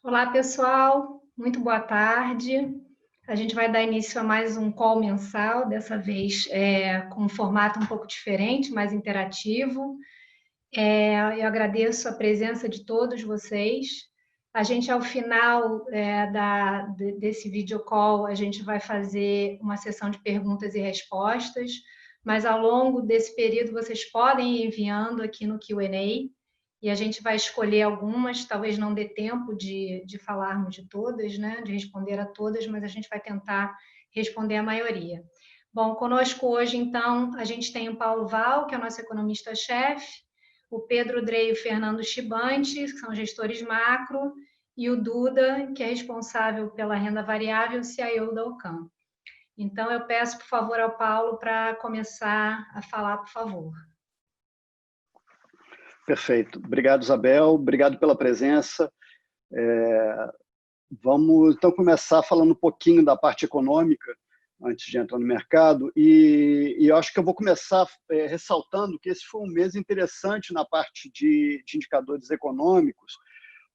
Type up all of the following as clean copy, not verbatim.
Olá, pessoal. Muito boa tarde. A gente vai dar início a mais um call mensal, dessa vez com um formato um pouco diferente, mais interativo. Eu agradeço a presença de todos vocês. A gente, ao final desse video call, a gente vai fazer uma sessão de perguntas e respostas, mas ao longo desse período vocês podem ir enviando aqui no Q&A, e a gente vai escolher algumas, talvez não dê tempo de falarmos de todas, né, de responder a todas, mas a gente vai tentar responder a maioria. Bom, conosco hoje, então, a gente tem o Paulo Val, que é o nosso economista-chefe, o Pedro Drey e o Fernando Chibante, que são gestores macro, e o Duda, que é responsável pela renda variável, CIO da Ocam. Então, eu peço, por favor, ao Paulo para começar a falar, por favor. Perfeito. Obrigado, Isabel. Obrigado pela presença. Vamos, então, começar falando um pouquinho da parte econômica, antes de entrar no mercado. E eu acho que eu vou começar ressaltando que esse foi um mês interessante na parte de indicadores econômicos,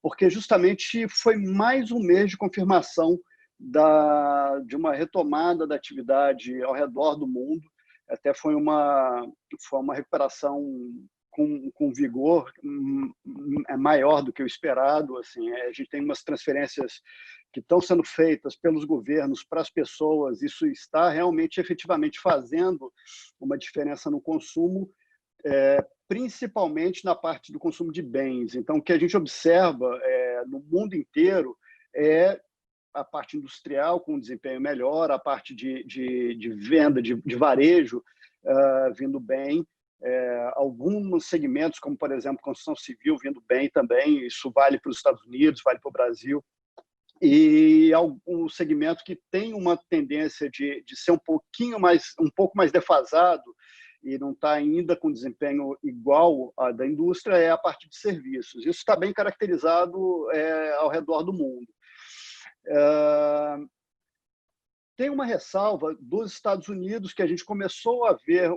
porque justamente foi mais um mês de confirmação de uma retomada da atividade ao redor do mundo. Até foi uma recuperação com vigor maior do que o esperado. Assim, a gente tem umas transferências que estão sendo feitas pelos governos para as pessoas. Isso está realmente, efetivamente, fazendo uma diferença no consumo, principalmente na parte do consumo de bens. Então, o que a gente observa no mundo inteiro é a parte industrial com desempenho melhor, a parte de venda, de varejo vindo bem, alguns segmentos, como, por exemplo, construção civil, vindo bem também. Isso vale para os Estados Unidos, vale para o Brasil. E algum segmento que tem uma tendência de ser um pouco mais defasado e não está ainda com desempenho igual à da indústria é a parte de serviços. Isso está bem caracterizado ao redor do mundo. Tem uma ressalva dos Estados Unidos, que a gente começou a ver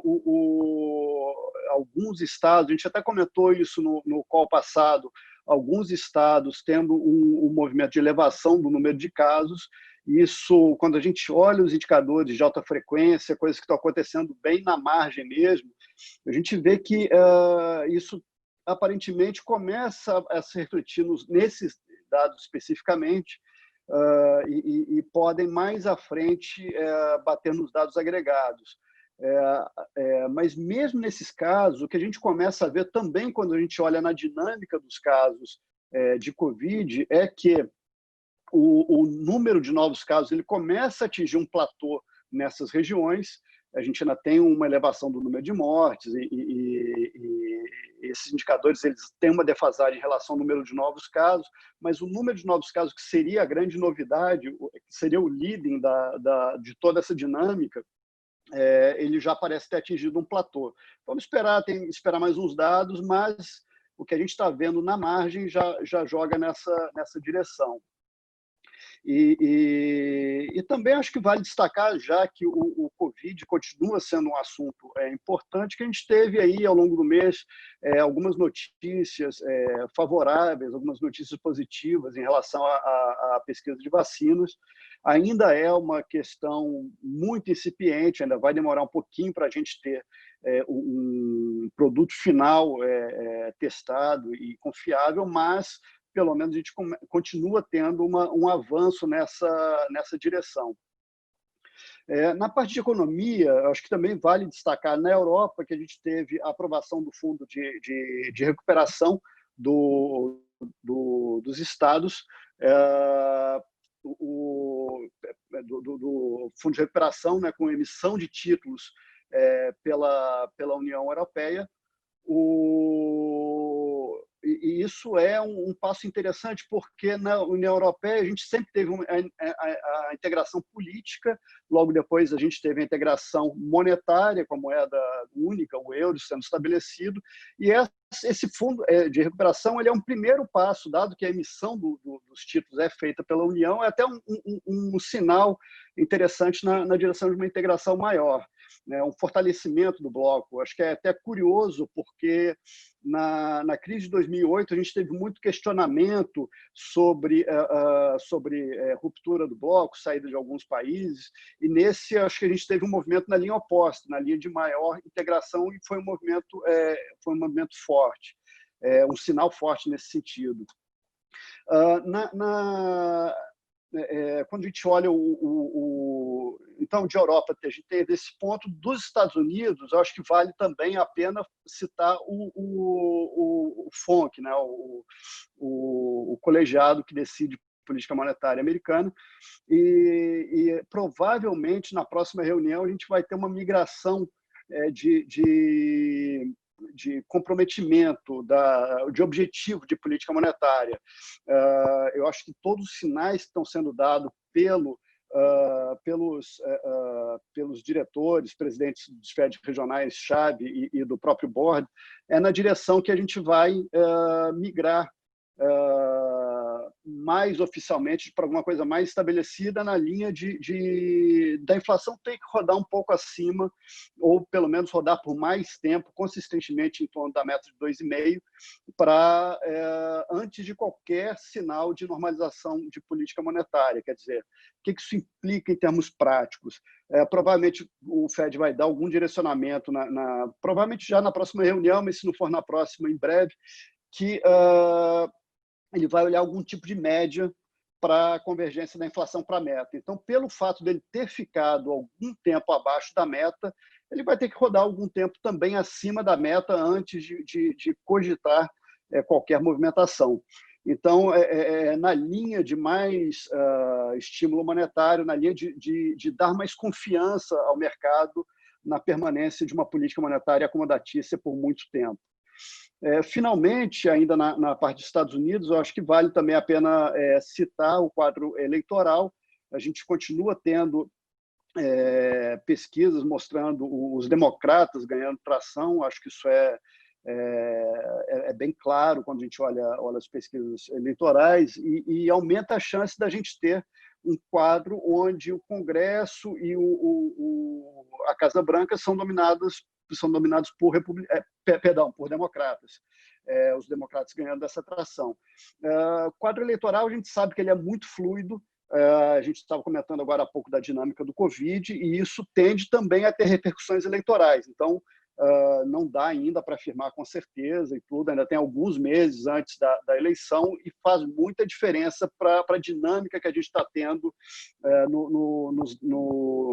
alguns estados, a gente até comentou isso no call passado, alguns estados tendo um movimento de elevação do número de casos. Isso, quando a gente olha os indicadores de alta frequência, coisas que estão acontecendo bem na margem mesmo, a gente vê que isso aparentemente começa a se refletir nesses dados especificamente, e podem mais à frente bater nos dados agregados. Mas mesmo nesses casos, o que a gente começa a ver também quando a gente olha na dinâmica dos casos de Covid é que o número de novos casos ele começa a atingir um platô nessas regiões. A gente ainda tem uma elevação do número de mortes e esses indicadores eles têm uma defasagem em relação ao número de novos casos, mas o número de novos casos, que seria a grande novidade, que seria o leading de toda essa dinâmica, ele já parece ter atingido um platô. Vamos esperar mais uns dados, mas o que a gente está vendo na margem já joga nessa direção. E também acho que vale destacar, já que o Covid continua sendo um assunto importante, que a gente teve aí ao longo do mês algumas notícias favoráveis, algumas notícias positivas em relação à pesquisa de vacinas. Ainda é uma questão muito incipiente, ainda vai demorar um pouquinho para a gente ter um produto final testado e confiável, mas pelo menos a gente continua tendo um avanço nessa direção. Na parte de economia, acho que também vale destacar na Europa que a gente teve a aprovação do Fundo de Recuperação dos Estados, do Fundo de Recuperação, né, com emissão de títulos pela União Europeia. E isso é um passo interessante, porque na União Europeia a gente sempre teve a integração política, logo depois a gente teve a integração monetária, com a moeda única, o euro, sendo estabelecido, e esse fundo de recuperação ele é um primeiro passo, dado que a emissão dos títulos é feita pela União, é até um sinal interessante na direção de uma integração maior. né, um fortalecimento do bloco. Acho que é até curioso, porque na crise de 2008 a gente teve muito questionamento sobre ruptura do bloco, saída de alguns países, e nesse acho que a gente teve um movimento na linha oposta, na linha de maior integração, e foi um movimento forte, um sinal forte nesse sentido. Quando a gente olha então, de Europa, a gente teve esse ponto dos Estados Unidos. Eu acho que vale também a pena citar o FONC, né? o colegiado que decide política monetária americana, e provavelmente na próxima reunião a gente vai ter uma migração de comprometimento, de objetivo de política monetária. Eu acho que todos os sinais que estão sendo dados pelos diretores, presidentes dos FED regionais-chave e do próprio board, é na direção que a gente vai migrar mais oficialmente para alguma coisa mais estabelecida na linha da inflação ter que rodar um pouco acima, ou pelo menos rodar por mais tempo, consistentemente em torno da meta de 2,5%, antes de qualquer sinal de normalização de política monetária. Quer dizer, o que isso implica em termos práticos? Provavelmente o Fed vai dar algum direcionamento, provavelmente já na próxima reunião, mas se não for na próxima, em breve, que ele vai olhar algum tipo de média para a convergência da inflação para a meta. Então, pelo fato dele ter ficado algum tempo abaixo da meta, ele vai ter que rodar algum tempo também acima da meta antes de cogitar qualquer movimentação. Então, na linha de mais estímulo monetário, na linha de dar mais confiança ao mercado na permanência de uma política monetária acomodatícia por muito tempo. Finalmente, ainda na parte dos Estados Unidos, eu acho que vale também a pena citar o quadro eleitoral. A gente continua tendo pesquisas mostrando os democratas ganhando tração. Acho que isso é bem claro quando a gente olha as pesquisas eleitorais, e aumenta a chance da gente ter um quadro onde o Congresso e a Casa Branca são dominados por democratas, os democratas ganhando essa tração. O quadro eleitoral, a gente sabe que ele é muito fluido. A gente estava comentando agora há pouco da dinâmica do Covid, e isso tende também a ter repercussões eleitorais. Então, não dá ainda para afirmar com certeza e tudo, ainda tem alguns meses antes da eleição, e faz muita diferença para a dinâmica que a gente está tendo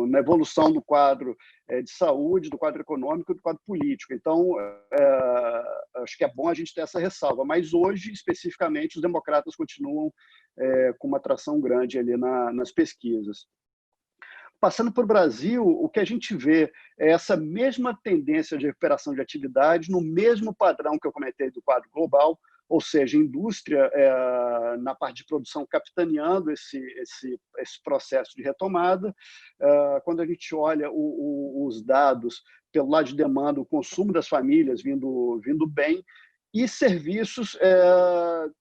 na evolução do quadro de saúde, do quadro econômico e do quadro político. Então, acho que é bom a gente ter essa ressalva, mas hoje, especificamente, os democratas continuam com uma atração grande ali nas pesquisas. Passando para o Brasil, o que a gente vê é essa mesma tendência de recuperação de atividade no mesmo padrão que eu comentei do quadro global, ou seja, indústria na parte de produção capitaneando esse processo de retomada. Quando a gente olha os dados pelo lado de demanda, o consumo das famílias vindo bem, e serviços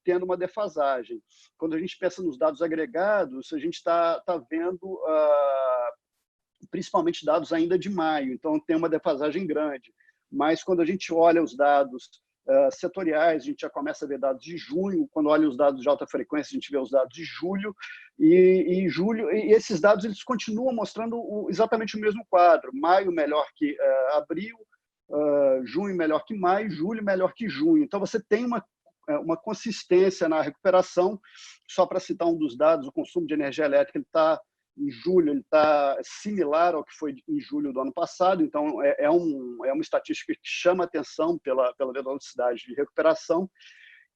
tendo uma defasagem. Quando a gente pensa nos dados agregados, a gente está vendo principalmente dados ainda de maio, então tem uma defasagem grande. Mas quando a gente olha os dados setoriais, a gente já começa a ver dados de junho. Quando olha os dados de alta frequência, a gente vê os dados de julho, e esses dados eles continuam mostrando exatamente o mesmo quadro. Maio melhor que abril, junho melhor que maio, julho melhor que junho. Então, você tem uma consistência na recuperação. Só para citar um dos dados, o consumo de energia elétrica em julho ele está similar ao que foi em julho do ano passado. Então, é uma estatística que chama atenção pela velocidade de recuperação.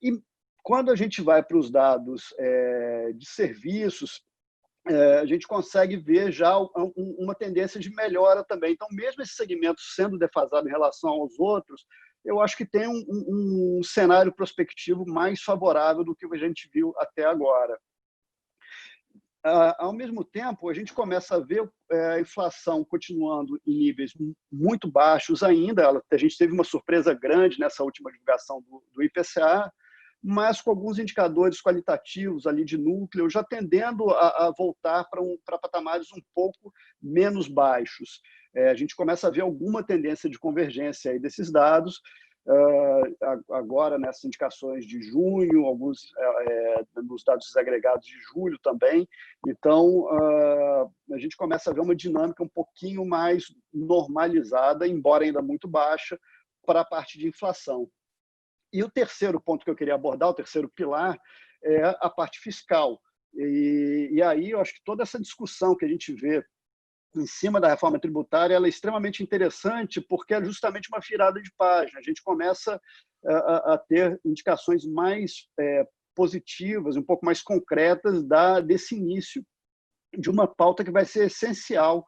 E quando a gente vai para os dados de serviços, a gente consegue ver já uma tendência de melhora também. Então, mesmo esse segmento sendo defasado em relação aos outros, eu acho que tem um cenário prospectivo mais favorável do que a gente viu até agora. Ao mesmo tempo, a gente começa a ver a inflação continuando em níveis muito baixos ainda. A gente teve uma surpresa grande nessa última divulgação do IPCA, mas com alguns indicadores qualitativos ali de núcleo já tendendo a voltar para patamares um pouco menos baixos. a gente começa a ver alguma tendência de convergência aí desses dados, agora nessas indicações de junho, alguns nos dados desagregados de julho também. Então, a gente começa a ver uma dinâmica um pouquinho mais normalizada, embora ainda muito baixa, para a parte de inflação. E o terceiro ponto que eu queria abordar, o terceiro pilar, é a parte fiscal. E aí eu acho que toda essa discussão que a gente vê em cima da reforma tributária, ela é extremamente interessante porque é justamente uma virada de página. A gente começa a ter indicações mais positivas, um pouco mais concretas desse início de uma pauta que vai ser essencial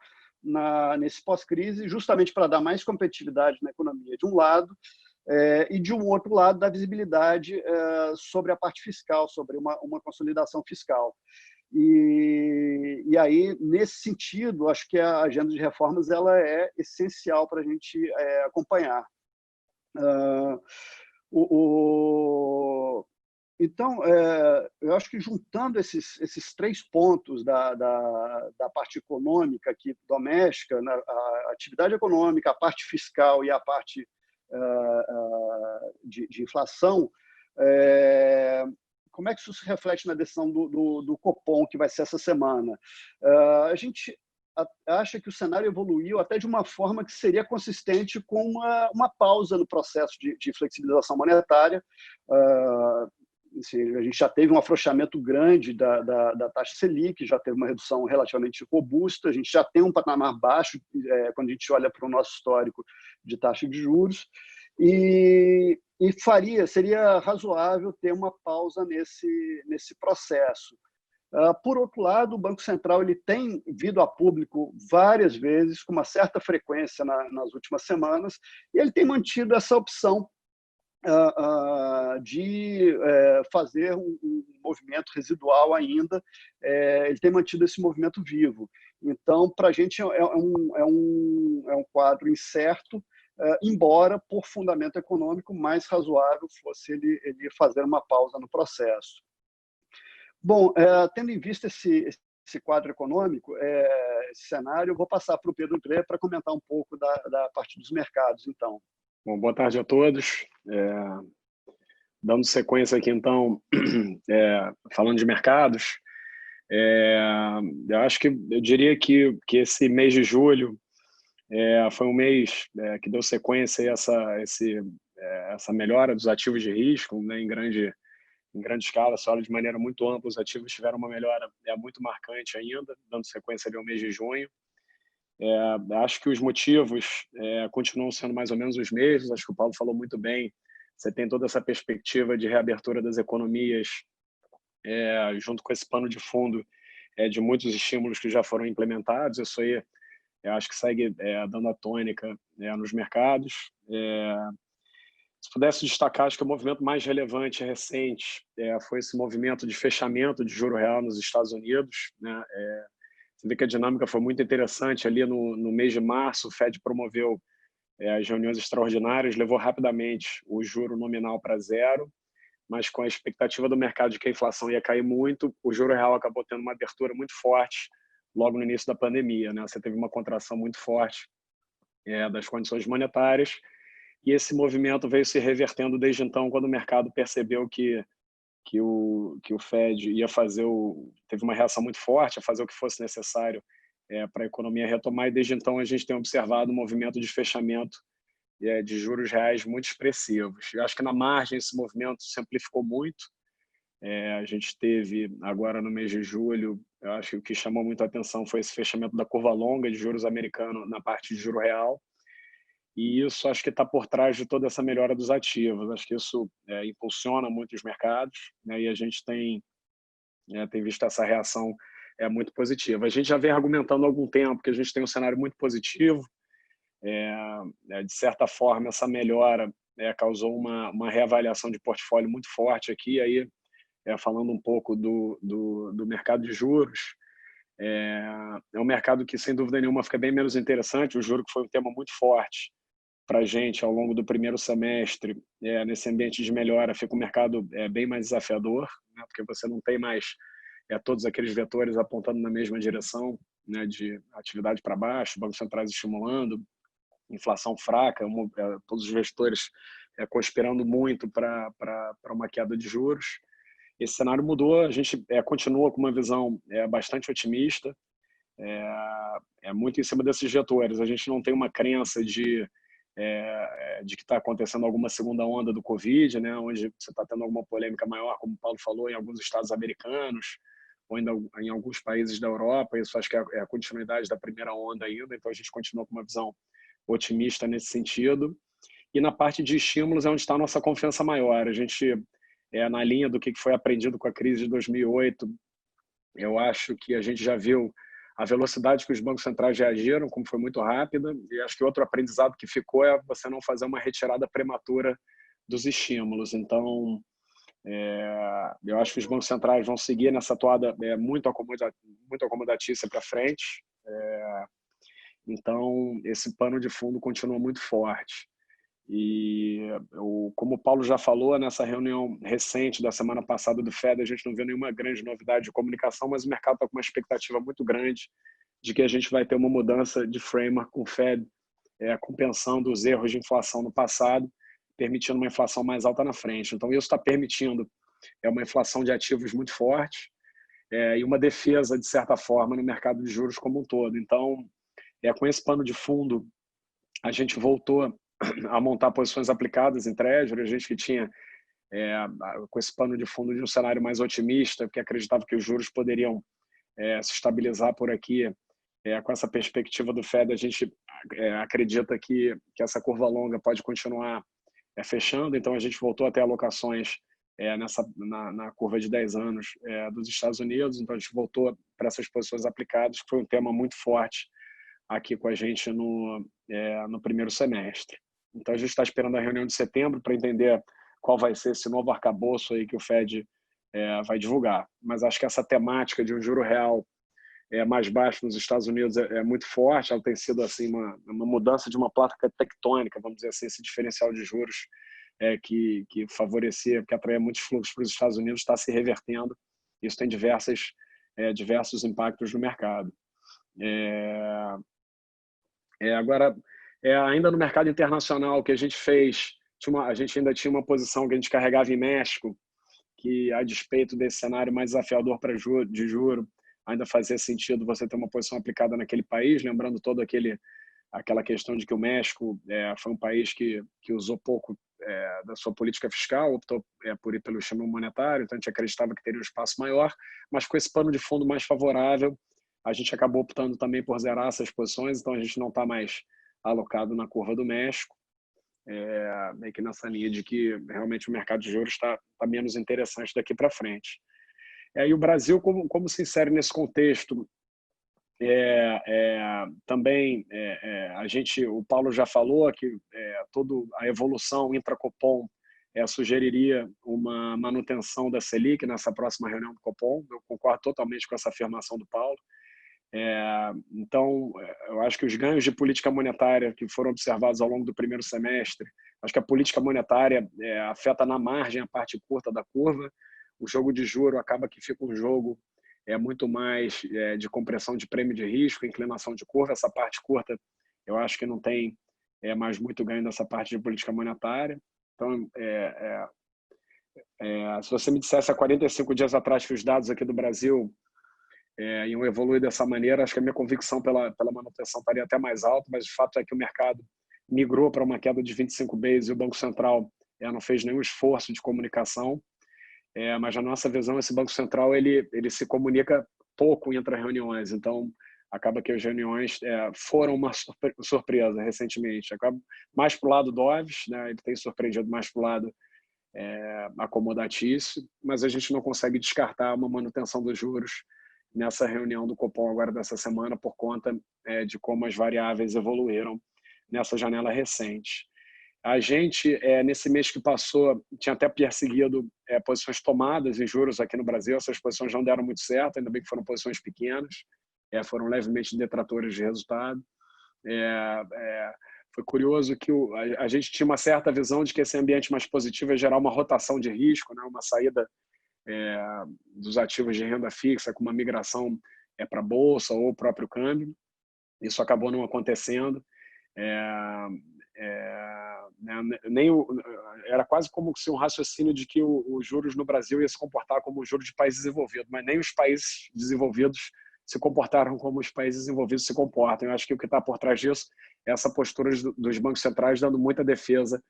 nesse pós-crise, justamente para dar mais competitividade na economia, de um lado, e, de um outro lado, da visibilidade sobre a parte fiscal, sobre uma consolidação fiscal. E aí, nesse sentido, acho que a agenda de reformas ela é essencial para a gente acompanhar. Então, eu acho que juntando esses três pontos da parte econômica aqui, doméstica, a atividade econômica, a parte fiscal e a parte de inflação, como é que isso se reflete na decisão do Copom, que vai ser essa semana? A gente acha que o cenário evoluiu até de uma forma que seria consistente com uma pausa no processo de flexibilização monetária. Assim, a gente já teve um afrouxamento grande da taxa Selic, já teve uma redução relativamente robusta, a gente já tem um patamar baixo quando a gente olha para o nosso histórico de taxa de juros, e seria razoável ter uma pausa nesse processo. Por outro lado, o Banco Central ele tem vindo a público várias vezes, com uma certa frequência nas últimas semanas, e ele tem mantido essa opção de fazer um movimento residual ainda. Ele tem mantido esse movimento vivo. Então, para a gente é um quadro incerto, embora, por fundamento econômico, mais razoável fosse ele fazer uma pausa no processo. Bom, tendo em vista esse quadro econômico, esse cenário, eu vou passar para o Pedro Gré para comentar um pouco da parte dos mercados, então. Bom, boa tarde a todos. Dando sequência aqui, então, falando de mercados, eu diria que esse mês de julho foi um mês que deu sequência a essa melhora dos ativos de risco, né, em grande escala. Se olha de maneira muito ampla, os ativos tiveram uma melhora muito marcante ainda, dando sequência ali ao mês de junho. Acho que os motivos continuam sendo mais ou menos os mesmos. Acho que o Paulo falou muito bem. Você tem toda essa perspectiva de reabertura das economias, junto com esse pano de fundo de muitos estímulos que já foram implementados. Isso aí, eu acho que segue dando a tônica nos mercados. Se pudesse destacar, acho que o movimento mais relevante recente foi esse movimento de fechamento de juro real nos Estados Unidos, né? Você vê que a dinâmica foi muito interessante ali no mês de março. O Fed promoveu as reuniões extraordinárias, levou rapidamente o juro nominal para zero, mas com a expectativa do mercado de que a inflação ia cair muito, o juro real acabou tendo uma abertura muito forte logo no início da pandemia, né? Você teve uma contração muito forte das condições monetárias, e esse movimento veio se revertendo desde então, quando o mercado percebeu que o Fed ia teve uma reação muito forte a fazer o que fosse necessário para a economia retomar, e desde então a gente tem observado um movimento de fechamento de juros reais muito expressivos. Eu acho que na margem esse movimento se amplificou muito. A gente teve agora no mês de julho, eu acho que o que chamou muito a atenção foi esse fechamento da curva longa de juros americano na parte de juro real, e isso acho que está por trás de toda essa melhora dos ativos. Acho que isso impulsiona muito os mercados, né? E a gente tem visto essa reação muito positiva. A gente já vem argumentando há algum tempo que a gente tem um cenário muito positivo. De certa forma, essa melhora causou uma reavaliação de portfólio muito forte aqui. Aí, falando um pouco do mercado de juros, é um mercado que, sem dúvida nenhuma, fica bem menos interessante. O juro que foi um tema muito forte para a gente ao longo do primeiro semestre, nesse ambiente de melhora, fica um mercado bem mais desafiador, né? Porque você não tem mais todos aqueles vetores apontando na mesma direção, né, de atividade para baixo, bancos centrais estimulando, inflação fraca, todos os gestores conspirando muito para uma queda de juros. Esse cenário mudou, a gente continua com uma visão bastante otimista, muito em cima desses vetores. A gente não tem uma crença de que está acontecendo alguma segunda onda do Covid, né, onde você está tendo alguma polêmica maior, como o Paulo falou, em alguns estados americanos, ou ainda em alguns países da Europa. Isso acho que é a continuidade da primeira onda ainda, então a gente continua com uma visão otimista nesse sentido. E na parte de estímulos é onde está a nossa confiança maior. A gente, na linha do que foi aprendido com a crise de 2008, eu acho que a gente já viu a velocidade que os bancos centrais reagiram, como foi muito rápida, e acho que outro aprendizado que ficou é você não fazer uma retirada prematura dos estímulos. Então, eu acho que os bancos centrais vão seguir nessa toada muito acomodatícia para frente. Então, esse pano de fundo continua muito forte. E, como o Paulo já falou, nessa reunião recente da semana passada do Fed, a gente não viu nenhuma grande novidade de comunicação, mas o mercado está com uma expectativa muito grande de que a gente vai ter uma mudança de framework com o Fed, compensando os erros de inflação no passado, permitindo uma inflação mais alta na frente. Então, isso está permitindo uma inflação de ativos muito forte e uma defesa, de certa forma, no mercado de juros como um todo. Então, com esse pano de fundo, a gente voltou a montar posições aplicadas em Treasury, a gente que tinha com esse pano de fundo de um cenário mais otimista, que acreditava que os juros poderiam se estabilizar por aqui, com essa perspectiva do Fed, a gente acredita que essa curva longa pode continuar fechando, então a gente voltou a ter alocações na curva de 10 anos dos Estados Unidos, então a gente voltou para essas posições aplicadas, que foi um tema muito forte aqui com a gente no primeiro semestre. Então, a gente está esperando a reunião de setembro para entender qual vai ser esse novo arcabouço aí que o Fed vai divulgar. Mas acho que essa temática de um juro real mais baixo nos Estados Unidos é muito forte. Ela tem sido assim uma mudança de uma placa tectônica, vamos dizer assim, esse diferencial de juros que favorecia, que atraía muitos fluxos para os Estados Unidos, está se revertendo. Isso tem diversos impactos no mercado. Agora, ainda no mercado internacional, que a gente fez, a gente ainda tinha uma posição que a gente carregava em México, que, a despeito desse cenário mais desafiador de juro, ainda fazia sentido você ter uma posição aplicada naquele país, lembrando toda aquela questão de que o México foi um país que usou pouco da sua política fiscal, optou por ir pelo estímulo monetário, então a gente acreditava que teria um espaço maior, mas com esse pano de fundo mais favorável, a gente acabou optando também por zerar essas posições, então a gente não está mais alocado na curva do México, meio que nessa linha de que realmente o mercado de juros está menos interessante daqui para frente. E o Brasil, como se insere nesse contexto? Também o Paulo já falou que toda a evolução intra-Copom sugeriria uma manutenção da Selic nessa próxima reunião do Copom. Eu concordo totalmente com essa afirmação do Paulo. Então, eu acho que os ganhos de política monetária que foram observados ao longo do primeiro semestre, acho que a política monetária afeta na margem a parte curta da curva. O jogo de juro acaba que fica um jogo muito mais de compressão de prêmio de risco, inclinação de curva. Essa parte curta, eu acho que não tem mais muito ganho nessa parte de política monetária. Então, se você me dissesse há 45 dias atrás que os dados aqui do Brasil iam evoluir dessa maneira, acho que a minha convicção pela manutenção estaria até mais alta, mas o fato é que o mercado migrou para uma queda de 25 bases e o Banco Central não fez nenhum esforço de comunicação. Mas na nossa visão, esse Banco Central ele se comunica pouco entre as reuniões, então acaba que as reuniões foram uma surpresa recentemente. Acaba mais para o lado Doves, né? Ele tem surpreendido mais para o lado acomodatício, mas a gente não consegue descartar uma manutenção dos juros nessa reunião do Copom agora dessa semana por conta de como as variáveis evoluíram nessa janela recente. A gente, nesse mês que passou, tinha até perseguido posições tomadas em juros aqui no Brasil. Essas posições não deram muito certo, ainda bem que foram posições pequenas, foram levemente detratores de resultado. Foi curioso que a gente tinha uma certa visão de que esse ambiente mais positivo ia gerar uma rotação de risco, né? Uma saída dos ativos de renda fixa, com uma migração para a bolsa ou o próprio câmbio. Isso acabou não acontecendo. Era quase como se um raciocínio de que os juros no Brasil ia se comportar como os juros de países desenvolvidos, mas nem os países desenvolvidos se comportaram como os países desenvolvidos se comportam. Eu acho que o que está por trás disso é essa postura dos bancos centrais dando muita defesa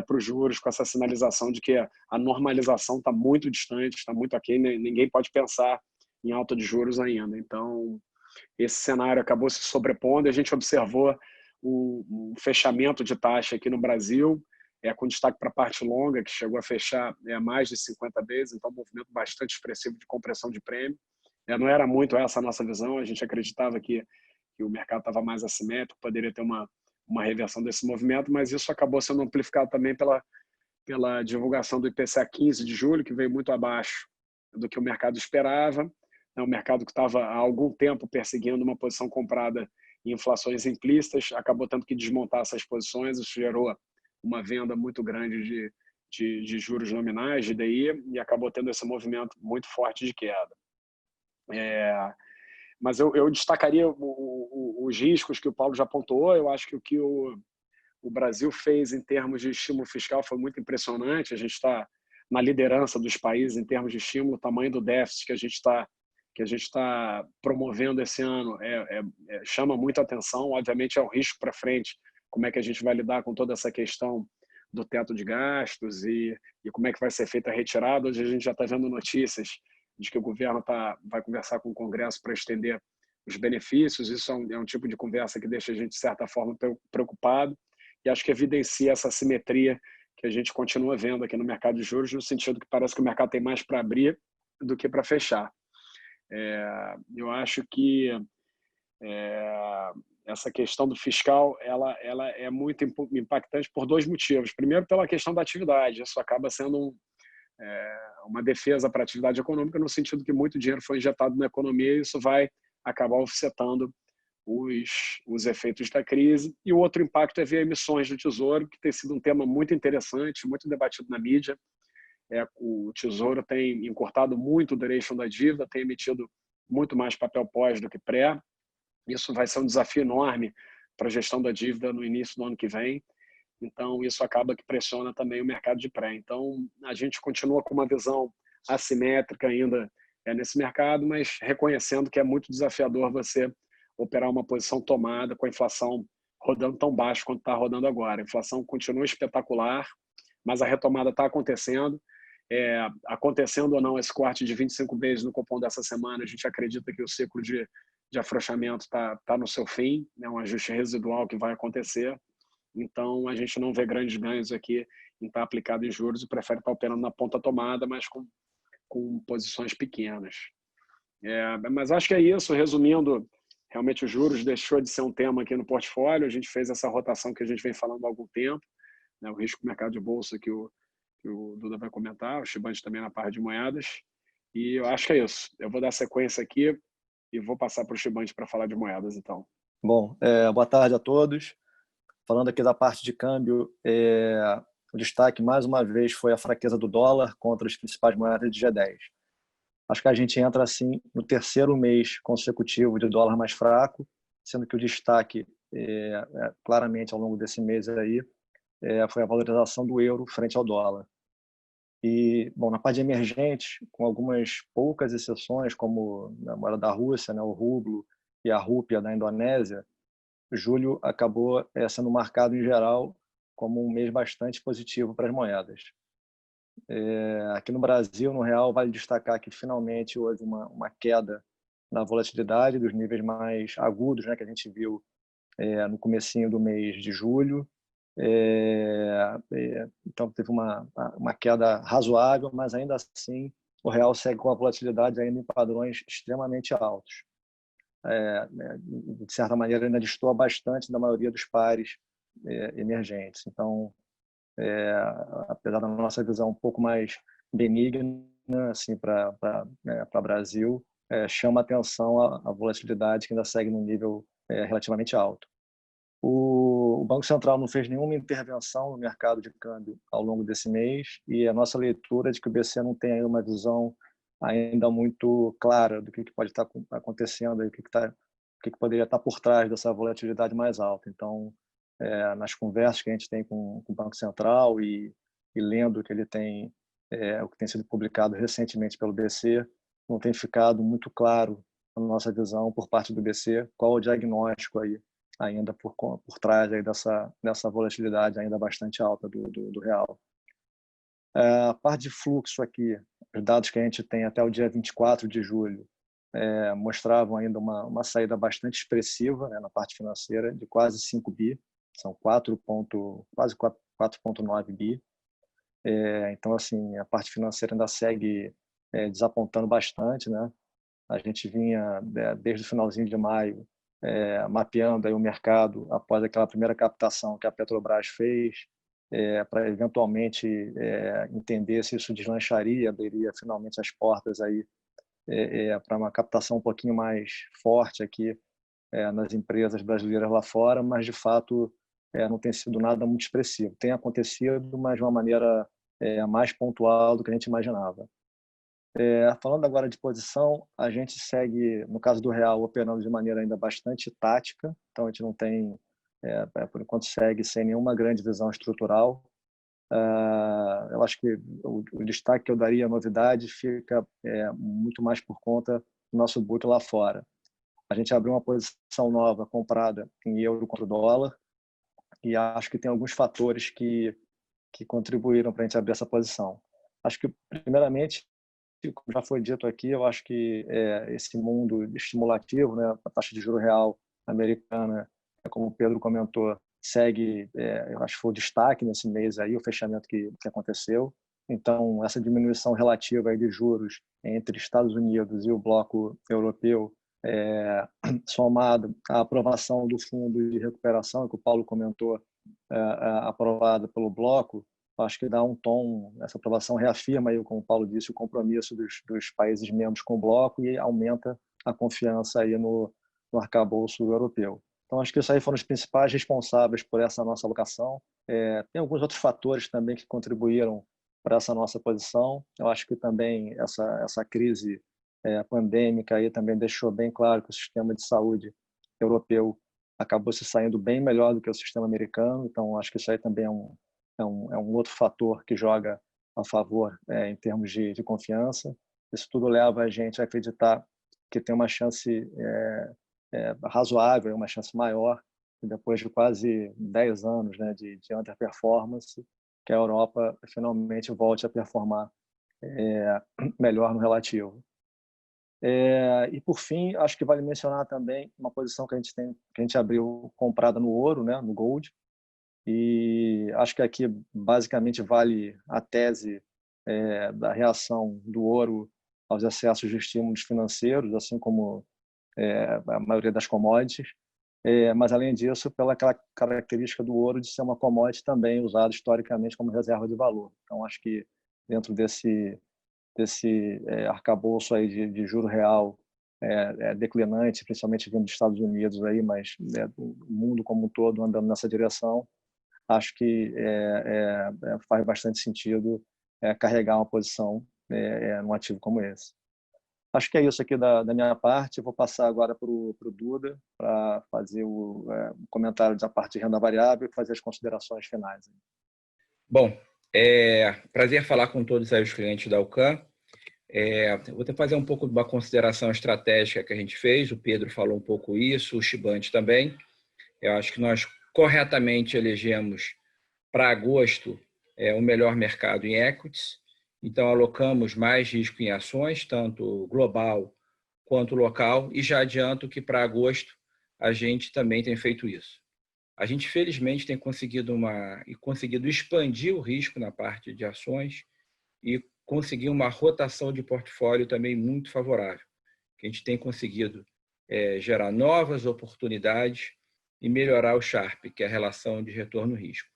para os juros, com essa sinalização de que a normalização está muito distante, está muito aquém, ninguém pode pensar em alta de juros ainda. Então, esse cenário acabou se sobrepondo, a gente observou o fechamento de taxa aqui no Brasil, com destaque para a parte longa, que chegou a fechar mais de 50 vezes, então um movimento bastante expressivo de compressão de prêmio. Não era muito essa a nossa visão, a gente acreditava que o mercado estava mais assimétrico, poderia ter uma reversão desse movimento, mas isso acabou sendo amplificado também pela divulgação do IPCA 15 de julho, que veio muito abaixo do que o mercado esperava. O mercado que estava há algum tempo perseguindo uma posição comprada em inflações implícitas, acabou tendo que desmontar essas posições, isso gerou uma venda muito grande de juros nominais, de DI, e acabou tendo esse movimento muito forte de queda. Mas eu destacaria os riscos que o Paulo já pontuou. Eu acho que o que o Brasil fez em termos de estímulo fiscal foi muito impressionante. A gente está na liderança dos países em termos de estímulo. O tamanho do déficit que a gente está promovendo esse ano chama muita atenção. Obviamente é um risco para frente, como é que a gente vai lidar com toda essa questão do teto de gastos e como é que vai ser feita a retirada. Hoje a gente já está vendo notícias de que o governo vai conversar com o Congresso para estender os benefícios. Isso é um tipo de conversa que deixa a gente, de certa forma, preocupado, e acho que evidencia essa assimetria que a gente continua vendo aqui no mercado de juros, no sentido que parece que o mercado tem mais para abrir do que para fechar. Eu acho que essa questão do fiscal ela é muito impactante por dois motivos. Primeiro, pela questão da atividade. Isso acaba sendo uma defesa para a atividade econômica, no sentido que muito dinheiro foi injetado na economia e isso vai acabar offsetando os efeitos da crise. E o outro impacto é ver emissões do Tesouro, que tem sido um tema muito interessante, muito debatido na mídia. O Tesouro tem encurtado muito o duration da dívida, tem emitido muito mais papel pós do que pré. Isso vai ser um desafio enorme para a gestão da dívida no início do ano que vem. Então, isso acaba que pressiona também o mercado de pré. Então, a gente continua com uma visão assimétrica ainda nesse mercado, mas reconhecendo que é muito desafiador você operar uma posição tomada com a inflação rodando tão baixo quanto está rodando agora. A inflação continua espetacular, mas a retomada está acontecendo. Acontecendo ou não esse corte de 25 vezes no cupom dessa semana, a gente acredita que o ciclo de afrouxamento está no seu fim, um ajuste residual que vai acontecer. Então, a gente não vê grandes ganhos aqui em estar aplicado em juros e prefere estar operando na ponta tomada, mas com posições pequenas. Mas acho que é isso. Resumindo, realmente os juros deixou de ser um tema aqui no portfólio. A gente fez essa rotação que a gente vem falando há algum tempo, o risco do mercado de bolsa que o Duda vai comentar, o Shiband também na parte de moedas. E eu acho que é isso. Eu vou dar sequência aqui e vou passar para o Shiband para falar de moedas, então. Bom, boa tarde a todos. Falando aqui da parte de câmbio, o destaque, mais uma vez, foi a fraqueza do dólar contra as principais moedas de G10. Acho que a gente entra, assim, no terceiro mês consecutivo de dólar mais fraco, sendo que o destaque, claramente, ao longo desse mês aí, foi a valorização do euro frente ao dólar. E, bom, na parte de emergentes, com algumas poucas exceções, como a moeda da Rússia, o rublo e a rúpia da Indonésia, julho acabou sendo marcado, em geral, como um mês bastante positivo para as moedas. Aqui no Brasil, no real, vale destacar que finalmente houve uma queda na volatilidade dos níveis mais agudos, que a gente viu no comecinho do mês de julho. Então, teve uma queda razoável, mas ainda assim o real segue com a volatilidade ainda em padrões extremamente altos. De certa maneira, ainda destoa bastante da maioria dos pares emergentes. Então, apesar da nossa visão um pouco mais benigna assim, para o Brasil, chama atenção a volatilidade que ainda segue num nível relativamente alto. O Banco Central não fez nenhuma intervenção no mercado de câmbio ao longo desse mês e a nossa leitura é de que o BC não tem ainda uma visão ainda muito clara do que pode estar acontecendo, o que poderia estar por trás dessa volatilidade mais alta. Então, nas conversas que a gente tem com o Banco Central e lendo o que ele tem, o que tem sido publicado recentemente pelo BC, não tem ficado muito claro a nossa visão por parte do BC, qual o diagnóstico aí ainda por trás aí dessa volatilidade ainda bastante alta do real. A parte de fluxo aqui, os dados que a gente tem até o dia 24 de julho mostravam ainda uma saída bastante expressiva, né, na parte financeira, de quase 5 bi, são quase 4,9 bi. Então, assim, a parte financeira ainda segue desapontando bastante, né? A gente vinha, desde o finalzinho de maio, mapeando aí o mercado após aquela primeira captação que a Petrobras fez, para eventualmente entender se isso deslancharia, abriria finalmente as portas aí para uma captação um pouquinho mais forte aqui nas empresas brasileiras lá fora, mas de fato não tem sido nada muito expressivo. Tem acontecido, mas de uma maneira mais pontual do que a gente imaginava. Falando agora de posição, a gente segue, no caso do real, operando de maneira ainda bastante tática, então a gente não tem, por enquanto, segue sem nenhuma grande visão estrutural. Eu acho que o destaque que eu daria à novidade fica muito mais por conta do nosso book lá fora. A gente abriu uma posição nova comprada em euro contra o dólar e acho que tem alguns fatores que contribuíram para a gente abrir essa posição. Acho que, primeiramente, como já foi dito aqui, eu acho que esse mundo estimulativo, né, a taxa de juro real americana, como o Pedro comentou, segue, eu acho que foi o destaque nesse mês aí, o fechamento que aconteceu. Então, essa diminuição relativa aí de juros entre Estados Unidos e o bloco europeu, somado à aprovação do fundo de recuperação, que o Paulo comentou, aprovado pelo bloco, acho que dá um tom, essa aprovação reafirma, aí, como o Paulo disse, o compromisso dos países membros com o bloco e aumenta a confiança aí no arcabouço europeu. Então, acho que isso aí foram os principais responsáveis por essa nossa alocação. Tem alguns outros fatores também que contribuíram para essa nossa posição. Eu acho que também essa crise pandêmica aí também deixou bem claro que o sistema de saúde europeu acabou se saindo bem melhor do que o sistema americano. Então, acho que isso aí também é um outro fator que joga a favor em termos de confiança. Isso tudo leva a gente a acreditar que tem uma chance razoável, uma chance maior, depois de quase 10 anos, né, de underperformance, que a Europa finalmente volte a performar melhor no relativo. E por fim, acho que vale mencionar também uma posição que a gente abriu comprada no ouro, né, no gold, e acho que aqui basicamente vale a tese da reação do ouro aos excessos de estímulos financeiros, assim como a maioria das commodities, mas além disso pela característica do ouro de ser uma commodity também usada historicamente como reserva de valor. Então acho que dentro desse arcabouço aí de juro real declinante, principalmente vindo dos Estados Unidos aí, mas o mundo como um todo andando nessa direção, acho que faz bastante sentido carregar uma posição num ativo como esse. Acho que é isso aqui da minha parte. Eu vou passar agora para o Duda para fazer o comentário da parte de renda variável e fazer as considerações finais. Bom, prazer falar com todos aí os clientes da Alcan. Vou ter que fazer um pouco de uma consideração estratégica que a gente fez. O Pedro falou um pouco isso, o Chibante também. Eu acho que nós corretamente elegemos para agosto o melhor mercado em equities. Então, alocamos mais risco em ações, tanto global quanto local, e já adianto que para agosto a gente também tem feito isso. A gente, felizmente, tem conseguido expandir o risco na parte de ações e conseguir uma rotação de portfólio também muito favorável, que a gente tem conseguido gerar novas oportunidades e melhorar o Sharpe, que é a relação de retorno-risco.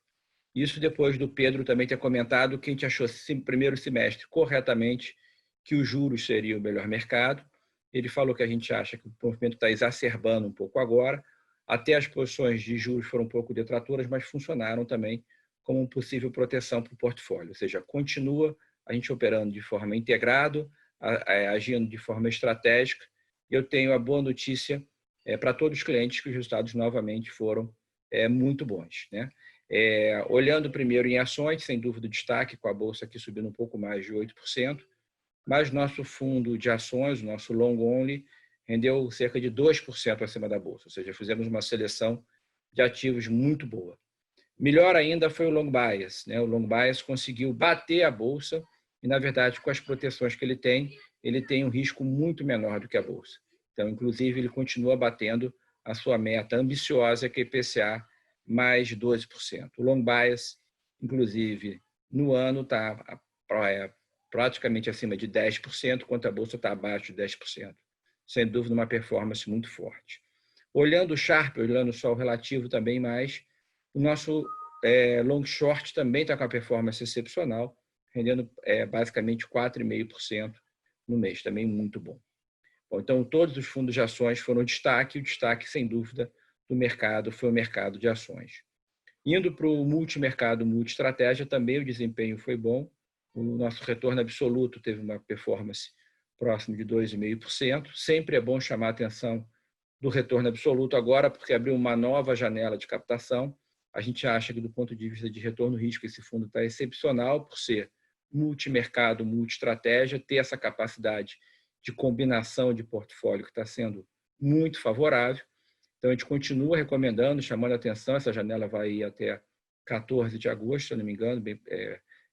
Isso depois do Pedro também ter comentado que a gente achou no primeiro semestre corretamente que os juros seriam o melhor mercado. Ele falou que a gente acha que o movimento está exacerbando um pouco agora. Até as posições de juros foram um pouco detratoras, mas funcionaram também como possível proteção para o portfólio. Ou seja, continua a gente operando de forma integrada, agindo de forma estratégica. Eu tenho a boa notícia para todos os clientes que os resultados novamente foram muito bons, né? Olhando primeiro em ações, sem dúvida destaque, com a Bolsa aqui subindo um pouco mais de 8%, mas nosso fundo de ações, nosso long only, rendeu cerca de 2% acima da Bolsa, ou seja, fizemos uma seleção de ativos muito boa. Melhor ainda foi o long bias, né? O long bias conseguiu bater a Bolsa e, na verdade, com as proteções que ele tem um risco muito menor do que a Bolsa. Então, inclusive, ele continua batendo a sua meta ambiciosa, que é IPCA mais 12%. O long bias, inclusive, no ano está praticamente acima de 10%, enquanto a Bolsa está abaixo de 10%. Sem dúvida, uma performance muito forte. Olhando o Sharpe, olhando só o relativo também mais, o nosso long short também está com a performance excepcional, rendendo basicamente 4,5% no mês, também muito bom. Bom, então, todos os fundos de ações foram destaque, e o destaque, sem dúvida, do mercado foi o mercado de ações. Indo para o multimercado, multi-estratégia, também o desempenho foi bom. O nosso retorno absoluto teve uma performance próxima de 2,5%. Sempre é bom chamar a atenção do retorno absoluto agora, porque abriu uma nova janela de captação. A gente acha que, do ponto de vista de retorno-risco, esse fundo está excepcional por ser multimercado, multi-estratégia, ter essa capacidade de combinação de portfólio que está sendo muito favorável. Então, a gente continua recomendando, chamando a atenção. Essa janela vai ir até 14 de agosto, se eu não me engano.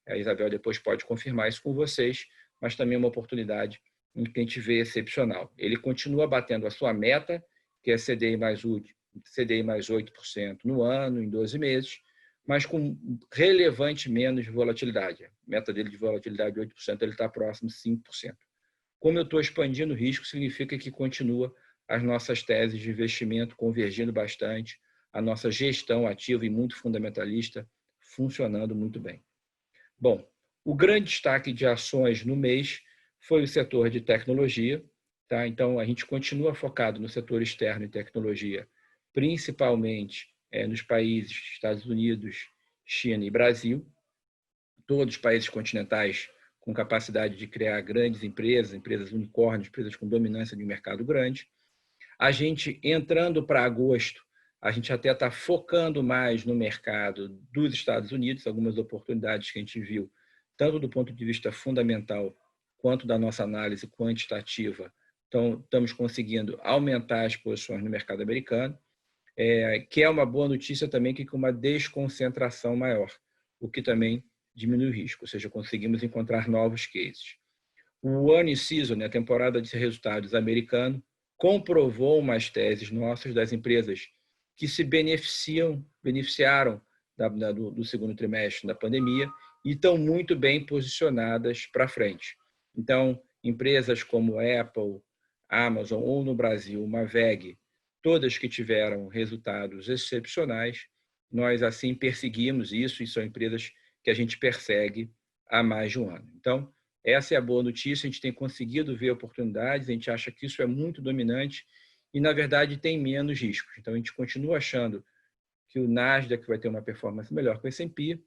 A Isabel depois pode confirmar isso com vocês, mas também é uma oportunidade em que a gente vê excepcional. Ele continua batendo a sua meta, que é CDI mais 8% no ano, em 12 meses, mas com relevante menos volatilidade. A meta dele de volatilidade de 8%, ele está próximo de 5%. Como eu estou expandindo o risco, significa que continua as nossas teses de investimento convergindo bastante, a nossa gestão ativa e muito fundamentalista funcionando muito bem. Bom, o grande destaque de ações no mês foi o setor de tecnologia. Tá? Então, a gente continua focado no setor externo e tecnologia, principalmente nos países Estados Unidos, China e Brasil. Todos os países continentais com capacidade de criar grandes empresas unicórnios, empresas com dominância de um mercado grande. A gente, entrando para agosto, a gente até está focando mais no mercado dos Estados Unidos, algumas oportunidades que a gente viu, tanto do ponto de vista fundamental, quanto da nossa análise quantitativa. Então, estamos conseguindo aumentar as posições no mercado americano, que é uma boa notícia também, que com uma desconcentração maior, o que também diminui o risco, ou seja, conseguimos encontrar novos cases. O earnings season, a temporada de resultados americano, comprovou umas teses nossas das empresas que se beneficiaram do segundo trimestre da pandemia e estão muito bem posicionadas para frente. Então, empresas como Apple, Amazon ou no Brasil, uma VEG, todas que tiveram resultados excepcionais, nós assim perseguimos isso e são empresas que a gente persegue há mais de um ano. Então, essa é a boa notícia, a gente tem conseguido ver oportunidades, a gente acha que isso é muito dominante e, na verdade, tem menos riscos. Então, a gente continua achando que o Nasdaq vai ter uma performance melhor que o S&P,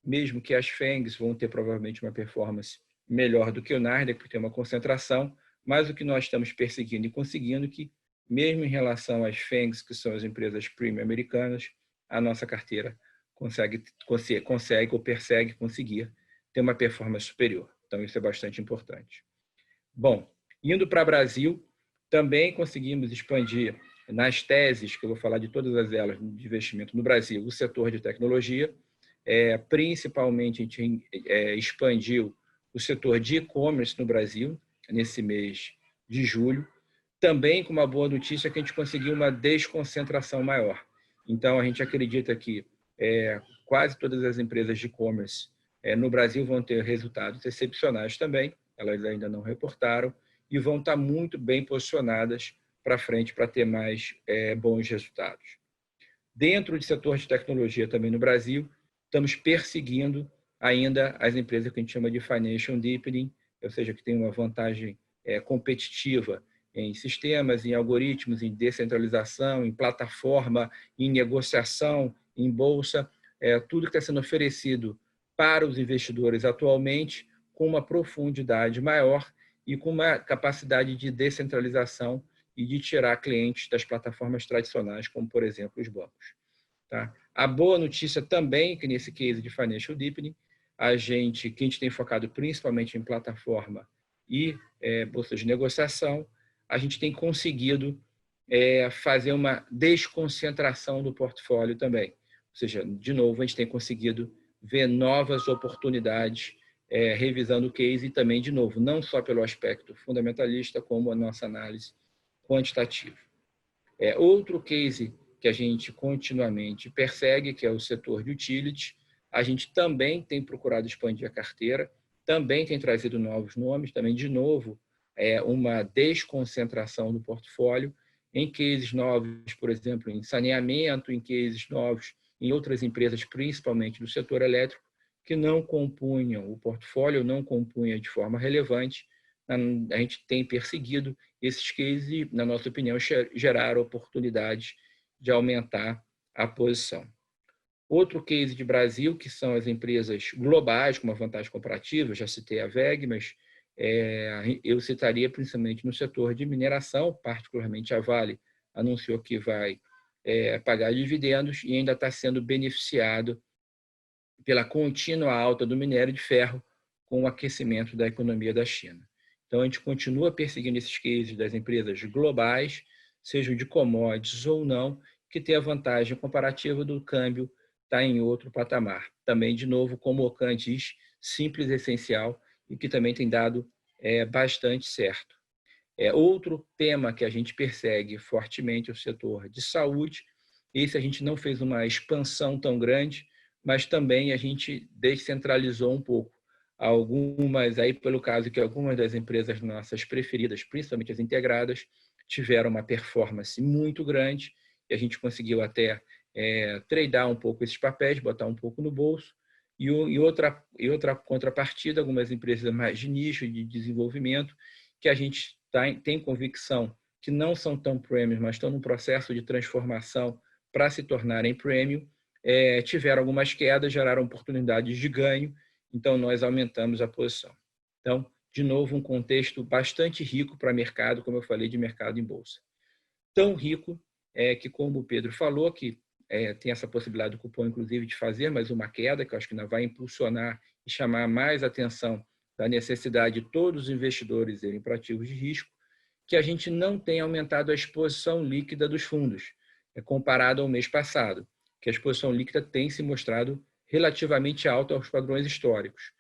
mesmo que as FANGs vão ter provavelmente uma performance melhor do que o Nasdaq, porque tem uma concentração, mas o que nós estamos perseguindo e conseguindo que, mesmo em relação às FANGs, que são as empresas premium americanas, a nossa carteira consegue ou persegue conseguir ter uma performance superior. Então, isso é bastante importante. Bom, indo para o Brasil, também conseguimos expandir nas teses, que eu vou falar de todas elas de investimento no Brasil, o setor de tecnologia. Principalmente, a gente expandiu o setor de e-commerce no Brasil, nesse mês de julho. Também com uma boa notícia que a gente conseguiu uma desconcentração maior. Então, a gente acredita que quase todas as empresas de e-commerce no Brasil vão ter resultados excepcionais também, elas ainda não reportaram, e vão estar muito bem posicionadas para frente para ter mais bons resultados. Dentro do setor de tecnologia também no Brasil, estamos perseguindo ainda as empresas que a gente chama de financial deepening, ou seja, que tem uma vantagem competitiva em sistemas, em algoritmos, em descentralização, em plataforma, em negociação, em bolsa, tudo que está sendo oferecido para os investidores atualmente com uma profundidade maior e com uma capacidade de descentralização e de tirar clientes das plataformas tradicionais, como, por exemplo, os bancos. Tá? A boa notícia também, que nesse case de Financial Deepening, que a gente tem focado principalmente em plataforma e bolsas de negociação, a gente tem conseguido fazer uma desconcentração do portfólio também. Ou seja, de novo, a gente tem conseguido ver novas oportunidades, revisando o case e também, de novo, não só pelo aspecto fundamentalista, como a nossa análise quantitativa. Outro case que a gente continuamente persegue, que é o setor de utility, a gente também tem procurado expandir a carteira, também tem trazido novos nomes, também, de novo, uma desconcentração do portfólio em cases novos, por exemplo, em saneamento, em cases novos em outras empresas, principalmente do setor elétrico, que não compunham o portfólio, não compunha de forma relevante. A gente tem perseguido esses cases e, na nossa opinião, gerar oportunidades de aumentar a posição. Outro case de Brasil, que são as empresas globais com uma vantagem comparativa, já citei a WEG, mas eu citaria principalmente no setor de mineração, particularmente a Vale anunciou que vai pagar dividendos e ainda está sendo beneficiado pela contínua alta do minério de ferro com o aquecimento da economia da China. Então, a gente continua perseguindo esses cases das empresas globais, sejam de commodities ou não, que tem a vantagem comparativa do câmbio estar em outro patamar. Também, de novo, como o Ocan diz, simples e essencial e que também tem dado bastante certo. Outro tema que a gente persegue fortemente é o setor de saúde. Esse a gente não fez uma expansão tão grande, mas também a gente descentralizou um pouco. Algumas, aí pelo caso que algumas das empresas nossas preferidas, principalmente as integradas, tiveram uma performance muito grande e a gente conseguiu até tradear um pouco esses papéis, botar um pouco no bolso. E outra contrapartida, algumas empresas mais de nicho, de desenvolvimento, que a gente tem convicção que não são tão premium, mas estão num processo de transformação para se tornarem premium, tiveram algumas quedas, geraram oportunidades de ganho, então nós aumentamos a posição. Então, de novo, um contexto bastante rico para mercado, como eu falei, de mercado em bolsa. Tão rico que, como o Pedro falou, que tem essa possibilidade do cupom, inclusive, de fazer mais uma queda, que eu acho que ainda vai impulsionar e chamar mais atenção da necessidade de todos os investidores irem para ativos de risco, que a gente não tem aumentado a exposição líquida dos fundos, comparado ao mês passado, que a exposição líquida tem se mostrado relativamente alta aos padrões históricos.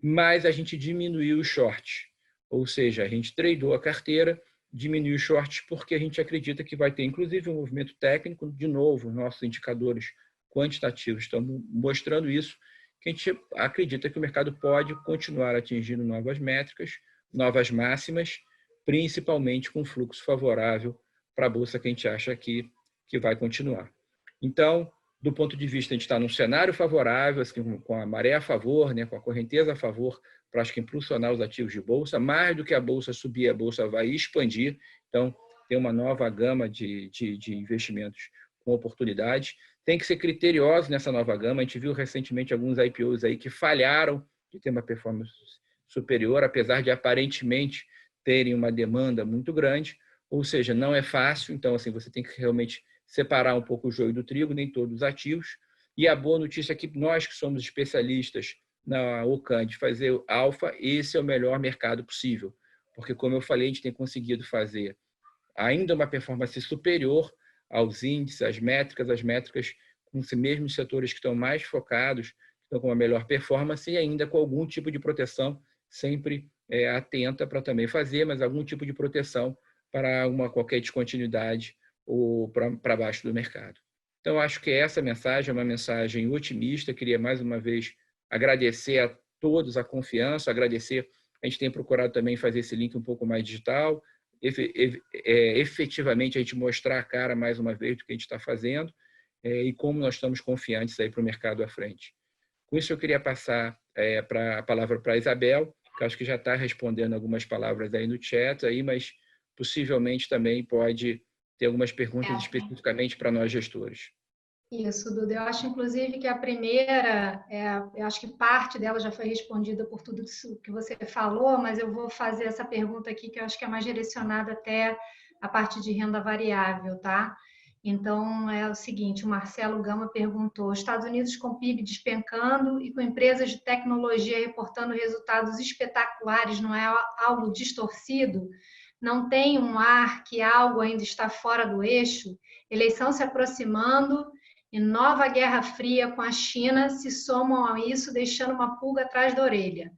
Mas a gente diminuiu os shorts, ou seja, a gente tradeou a carteira, diminuiu os shorts porque a gente acredita que vai ter, inclusive, um movimento técnico. De novo, nossos indicadores quantitativos estão mostrando isso, que a gente acredita que o mercado pode continuar atingindo novas métricas, novas máximas, principalmente com fluxo favorável para a Bolsa, que a gente acha que vai continuar. Então, do ponto de vista, a gente está num cenário favorável, assim, com a maré a favor, com a correnteza a favor, para acho que impulsionar os ativos de Bolsa. Mais do que a Bolsa subir, a Bolsa vai expandir. Então, tem uma nova gama de investimentos com oportunidades. Tem que ser criterioso nessa nova gama. A gente viu recentemente alguns IPOs aí que falharam de ter uma performance superior, apesar de aparentemente terem uma demanda muito grande. Ou seja, não é fácil. Então, assim, você tem que realmente separar um pouco o joio do trigo, nem todos os ativos. E a boa notícia é que nós, que somos especialistas na Ocan de fazer alfa, esse é o melhor mercado possível. Porque, como eu falei, a gente tem conseguido fazer ainda uma performance superior aos índices, às métricas com os mesmos setores que estão mais focados, que estão com uma melhor performance e ainda com algum tipo de proteção, sempre atenta para também fazer, mas algum tipo de proteção para qualquer descontinuidade ou para baixo do mercado. Então, acho que essa mensagem é uma mensagem otimista. Queria, mais uma vez, agradecer a todos a confiança, agradecer. A gente tem procurado também fazer esse link um pouco mais digital, efetivamente a gente mostrar a cara, mais uma vez, do que a gente está fazendo e como nós estamos confiantes aí para o mercado à frente. Com isso, eu queria passar a palavra para a Isabel, que acho que já está respondendo algumas palavras aí no chat, aí, mas possivelmente também pode ter algumas perguntas especificamente para nós gestores. Isso, Duda. Eu acho, inclusive, que a primeira, eu acho que parte dela já foi respondida por tudo isso que você falou, mas eu vou fazer essa pergunta aqui, que eu acho que é mais direcionada até a parte de renda variável, tá? Então, é o seguinte, o Marcelo Gama perguntou, Estados Unidos com PIB despencando e com empresas de tecnologia reportando resultados espetaculares, não é algo distorcido? Não tem um ar que algo ainda está fora do eixo? Eleição se aproximando e nova Guerra Fria com a China se somam a isso, deixando uma pulga atrás da orelha.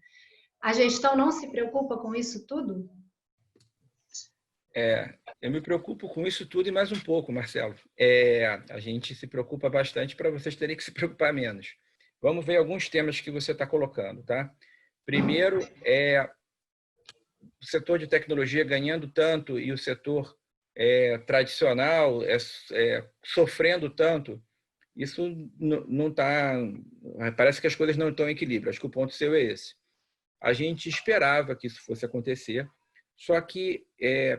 A gestão não se preocupa com isso tudo? Eu me preocupo com isso tudo e mais um pouco, Marcelo. A gente se preocupa bastante para vocês terem que se preocupar menos. Vamos ver alguns temas que você está colocando, tá? Primeiro, o setor de tecnologia ganhando tanto e o setor tradicional sofrendo tanto. Isso não está... Parece que as coisas não estão em equilíbrio. Acho que o ponto seu é esse. A gente esperava que isso fosse acontecer, só que,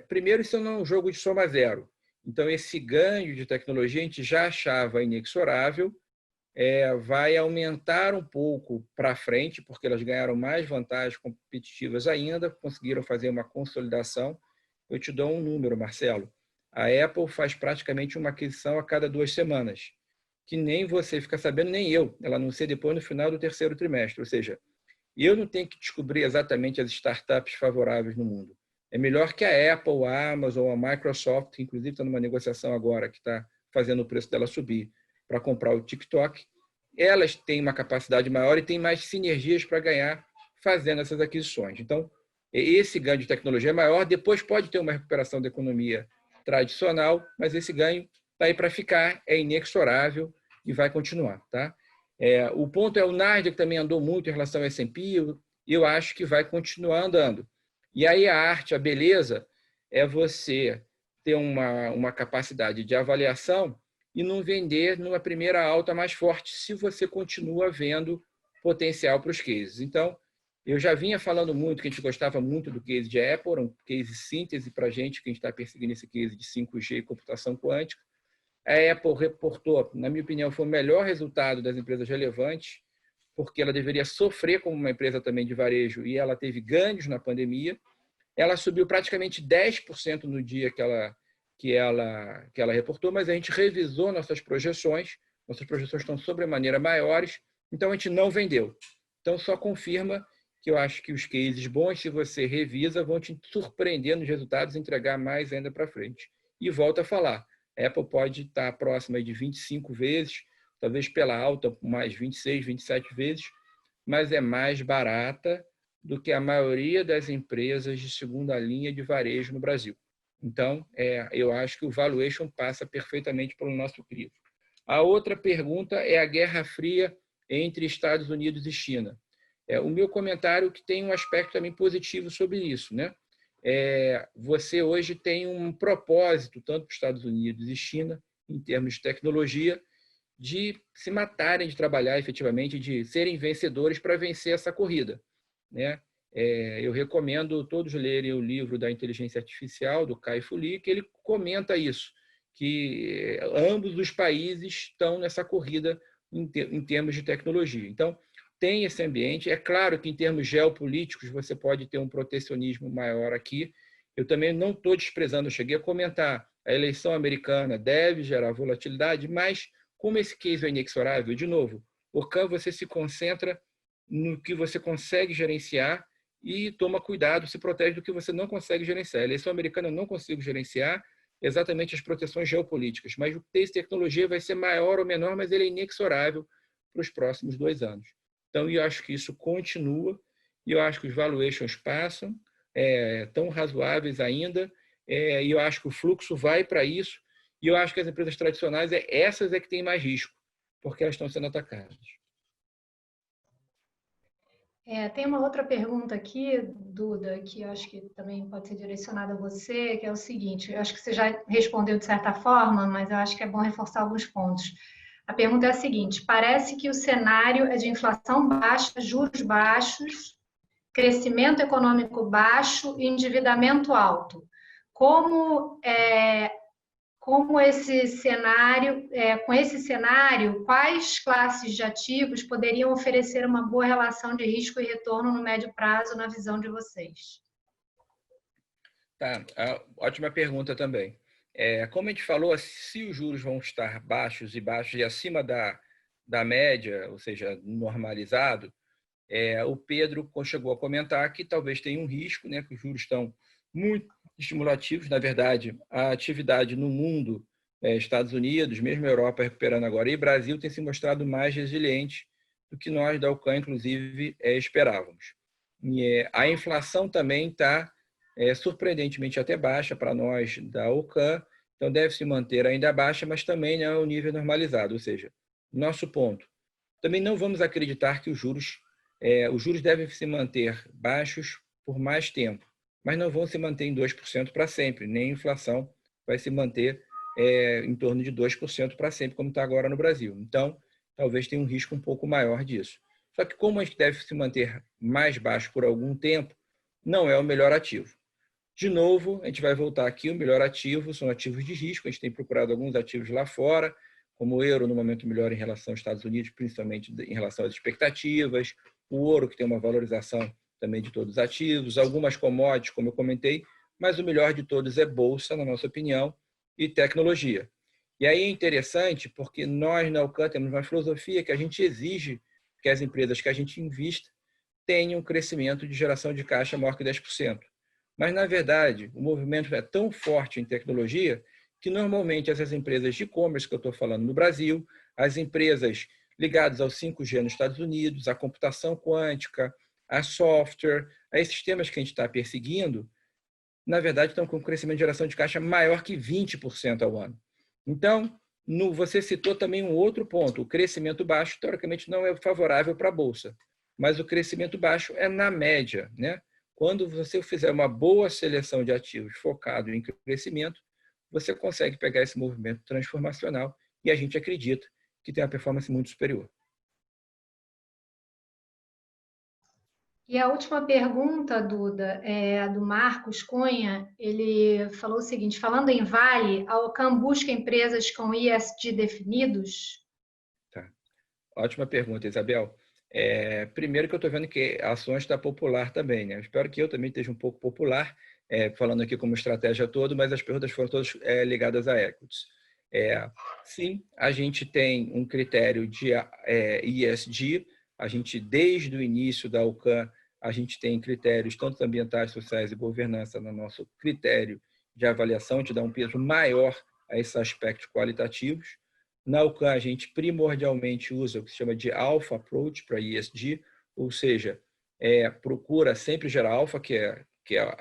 primeiro, isso não é um jogo de soma zero. Então, esse ganho de tecnologia a gente já achava inexorável, vai aumentar um pouco para frente, porque elas ganharam mais vantagens competitivas ainda, conseguiram fazer uma consolidação. Eu te dou um número, Marcelo. A Apple faz praticamente uma aquisição a cada 2 semanas, que nem você fica sabendo, nem eu. Ela anuncia depois no final do 3º trimestre. Ou seja, eu não tenho que descobrir exatamente as startups favoráveis no mundo. É melhor que a Apple, a Amazon, a Microsoft, que inclusive está numa negociação agora que está fazendo o preço dela subir para comprar o TikTok. Elas têm uma capacidade maior e têm mais sinergias para ganhar fazendo essas aquisições. Então, esse ganho de tecnologia é maior. Depois pode ter uma recuperação da economia tradicional, mas esse ganho está aí para ficar, é inexorável e vai continuar. Tá? O ponto é o Nasdaq também andou muito em relação ao S&P, eu acho que vai continuar andando. E aí a arte, a beleza, é você ter uma capacidade de avaliação e não vender numa primeira alta mais forte, se você continua vendo potencial para os cases. Então, eu já vinha falando muito que a gente gostava muito do case de Apple, um case síntese para a gente, que a gente está perseguindo esse case de 5G e computação quântica. A Apple reportou, na minha opinião, foi o melhor resultado das empresas relevantes, porque ela deveria sofrer como uma empresa também de varejo e ela teve ganhos na pandemia. Ela subiu praticamente 10% no dia que ela reportou, mas a gente revisou nossas projeções estão sobremaneira maiores, então a gente não vendeu. Então só confirma que eu acho que os cases bons, se você revisa, vão te surpreender nos resultados e entregar mais ainda para frente. E volto a falar, a Apple pode estar próxima de 25 vezes, talvez pela alta mais 26, 27 vezes, mas é mais barata do que a maioria das empresas de segunda linha de varejo no Brasil. Então, eu acho que o valuation passa perfeitamente pelo nosso crivo. A outra pergunta é a Guerra Fria entre Estados Unidos e China. O meu comentário que tem um aspecto também positivo sobre isso, né? Você hoje tem um propósito, tanto para os Estados Unidos e China, em termos de tecnologia, de se matarem de trabalhar efetivamente, de serem vencedores para vencer essa corrida, né? Eu recomendo todos lerem o livro da inteligência artificial, do Kai-Fu Lee, que ele comenta isso, que ambos os países estão nessa corrida em termos de tecnologia. Então, tem esse ambiente. É claro que, em termos geopolíticos, você pode ter um protecionismo maior aqui. Eu também não estou desprezando, eu cheguei a comentar, a eleição americana deve gerar volatilidade, mas como esse case é inexorável, de novo, Ocam, você se concentra no que você consegue gerenciar e toma cuidado, se protege do que você não consegue gerenciar. A eleição americana eu não consigo gerenciar exatamente as proteções geopolíticas, mas o case de tecnologia vai ser maior ou menor, mas ele é inexorável para os próximos 2 anos. Então, eu acho que isso continua, e eu acho que os valuations passam, tão razoáveis ainda, e eu acho que o fluxo vai para isso, e eu acho que as empresas tradicionais, essas que têm mais risco, porque elas estão sendo atacadas. Tem uma outra pergunta aqui, Duda, que eu acho que também pode ser direcionada a você, que é o seguinte, eu acho que você já respondeu de certa forma, mas eu acho que é bom reforçar alguns pontos. A pergunta é a seguinte, parece que o cenário é de inflação baixa, juros baixos, crescimento econômico baixo e endividamento alto. Como como esse cenário, com esse cenário, quais classes de ativos poderiam oferecer uma boa relação de risco e retorno no médio prazo, na visão de vocês? Tá, ótima pergunta também. Como a gente falou, se os juros vão estar baixos e acima da média, ou seja, normalizado, o Pedro chegou a comentar que talvez tenha um risco, né, que os juros estão muito estimulativos. Na verdade, a atividade no mundo, Estados Unidos, mesmo a Europa recuperando agora, e Brasil tem se mostrado mais resiliente do que nós da UCAN, inclusive, esperávamos. E, a inflação também está surpreendentemente até baixa para nós da UCAN, então deve se manter ainda baixa, mas também não é um nível normalizado, ou seja, nosso ponto. Também não vamos acreditar que os juros devem se manter baixos por mais tempo, mas não vão se manter em 2% para sempre, nem a inflação vai se manter em torno de 2% para sempre, como está agora no Brasil. Então, talvez tenha um risco um pouco maior disso. Só que como a gente deve se manter mais baixo por algum tempo, não é o melhor ativo. De novo, a gente vai voltar aqui, o melhor ativo são ativos de risco, a gente tem procurado alguns ativos lá fora, como o euro no momento melhor em relação aos Estados Unidos, principalmente em relação às expectativas, o ouro que tem uma valorização também de todos os ativos, algumas commodities, como eu comentei, mas o melhor de todos é bolsa, na nossa opinião, e tecnologia. E aí é interessante porque nós na UCAN temos uma filosofia que a gente exige que as empresas que a gente invista tenham um crescimento de geração de caixa maior que 10%. Mas, na verdade, o movimento é tão forte em tecnologia que, normalmente, essas empresas de e-commerce que eu estou falando no Brasil, as empresas ligadas ao 5G nos Estados Unidos, a computação quântica, a software, a esses temas que a gente está perseguindo, na verdade, estão com um crescimento de geração de caixa maior que 20% ao ano. Então, você citou também um outro ponto. O crescimento baixo, teoricamente, não é favorável para a Bolsa, mas o crescimento baixo é na média, né? Quando você fizer uma boa seleção de ativos focado em crescimento, você consegue pegar esse movimento transformacional e a gente acredita que tem uma performance muito superior. E a última pergunta, Duda, é do Marcos Cunha. Ele falou o seguinte: falando em Vale, a OCAN busca empresas com ESG definidos? Tá. Ótima pergunta, Isabel. Primeiro que eu estou vendo que a ações está popular também, né? Eu espero que eu também esteja um pouco popular, falando aqui como estratégia todo, mas as perguntas foram todas ligadas a equities. Sim, a gente tem um critério de ESG, a gente, desde o início da UCAN, a gente tem critérios tanto ambientais, sociais e governança no nosso critério de avaliação, de dar um peso maior a esses aspectos qualitativos. Na UCAN, a gente primordialmente usa o que se chama de Alpha Approach para ESG, ou seja, procura sempre gerar alfa, que é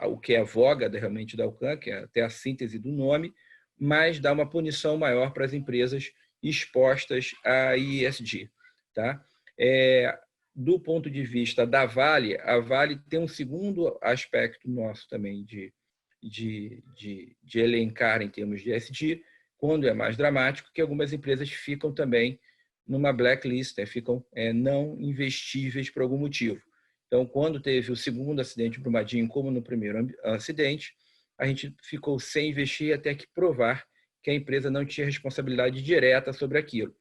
o que é a voga realmente da UCAN, que é até a síntese do nome, mas dá uma punição maior para as empresas expostas a ESG. Tá? Do ponto de vista da Vale, a Vale tem um segundo aspecto nosso também de elencar em termos de ESG, quando é mais dramático, que algumas empresas ficam também numa blacklist, ficam não investíveis por algum motivo. Então, quando teve o segundo acidente de Brumadinho, como no primeiro acidente, a gente ficou sem investir até que provar que a empresa não tinha responsabilidade direta sobre aquilo.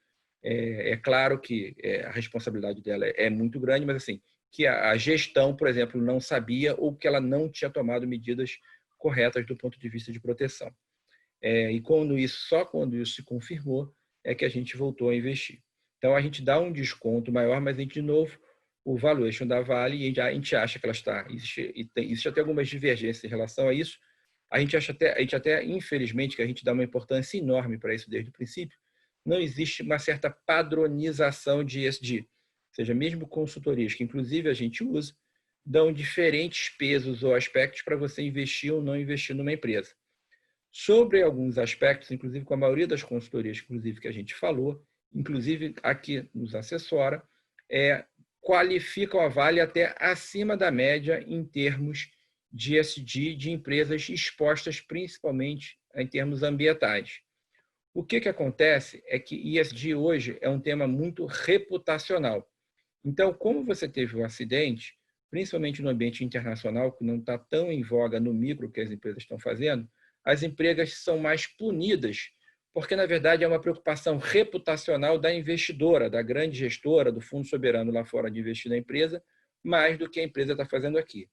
É claro que a responsabilidade dela é muito grande, mas assim, que a gestão, por exemplo, não sabia ou que ela não tinha tomado medidas corretas do ponto de vista de proteção. E só quando isso se confirmou é que a gente voltou a investir. Então, a gente dá um desconto maior, mas, de novo, o valuation da Vale, a gente acha que ela está... Existe até algumas divergências em relação a isso. A gente até, infelizmente, que a gente dá uma importância enorme para isso desde o princípio, não existe uma certa padronização de ESG. Ou seja, mesmo consultorias, que inclusive a gente usa, dão diferentes pesos ou aspectos para você investir ou não investir numa empresa. Sobre alguns aspectos, inclusive com a maioria das consultorias inclusive, que a gente falou, inclusive aqui nos assessora, qualificam a Vale até acima da média em termos de ESG de empresas expostas principalmente em termos ambientais. O que acontece é que ESG hoje é um tema muito reputacional. Então, como você teve um acidente, principalmente no ambiente internacional, que não está tão em voga no micro que as empresas estão fazendo, as empresas são mais punidas, porque, na verdade, é uma preocupação reputacional da investidora, da grande gestora, do fundo soberano lá fora de investir na empresa, mais do que a empresa está fazendo aqui.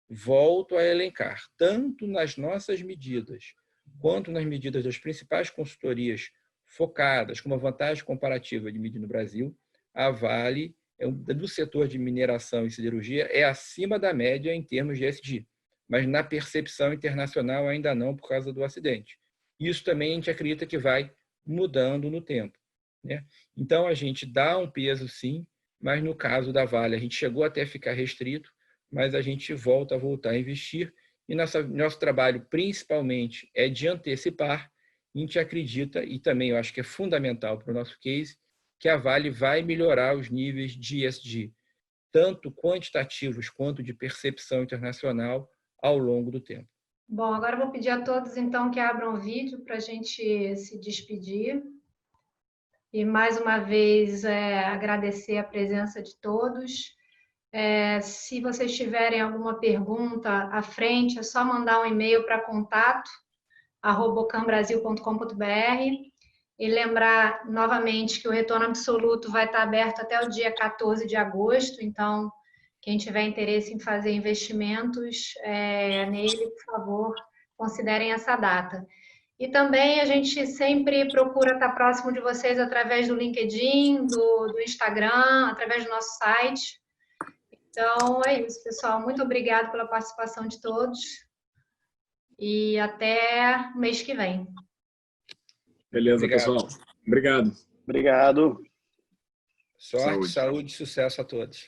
Volto a elencar, tanto nas nossas medidas, quanto nas medidas das principais consultorias focadas com uma vantagem comparativa de medir no Brasil, a Vale, do setor de mineração e siderurgia, é acima da média em termos de ESG, mas na percepção internacional ainda não por causa do acidente. Isso também a gente acredita que vai mudando no tempo, né? Então, a gente dá um peso, sim, mas no caso da Vale, a gente chegou até a ficar restrito, mas a gente volta a investir e nosso trabalho, principalmente, é de antecipar. A gente acredita, e também eu acho que é fundamental para o nosso case, que a Vale vai melhorar os níveis de ESG, tanto quantitativos quanto de percepção internacional, ao longo do tempo. Bom, agora eu vou pedir a todos, então, que abram o vídeo para a gente se despedir. E, mais uma vez, agradecer a presença de todos. Se vocês tiverem alguma pergunta à frente, é só mandar um e-mail para contato@ocambrasil.com.br e lembrar novamente que o Retorno Absoluto vai estar aberto até o dia 14 de agosto, então, quem tiver interesse em fazer investimentos nele, por favor, considerem essa data. E também a gente sempre procura estar próximo de vocês através do LinkedIn, do Instagram, através do nosso site. Então, é isso, pessoal. Muito obrigada pela participação de todos e até o mês que vem. Beleza, Obrigado. pessoal. Obrigado. Obrigado. Sorte, saúde e sucesso a todos.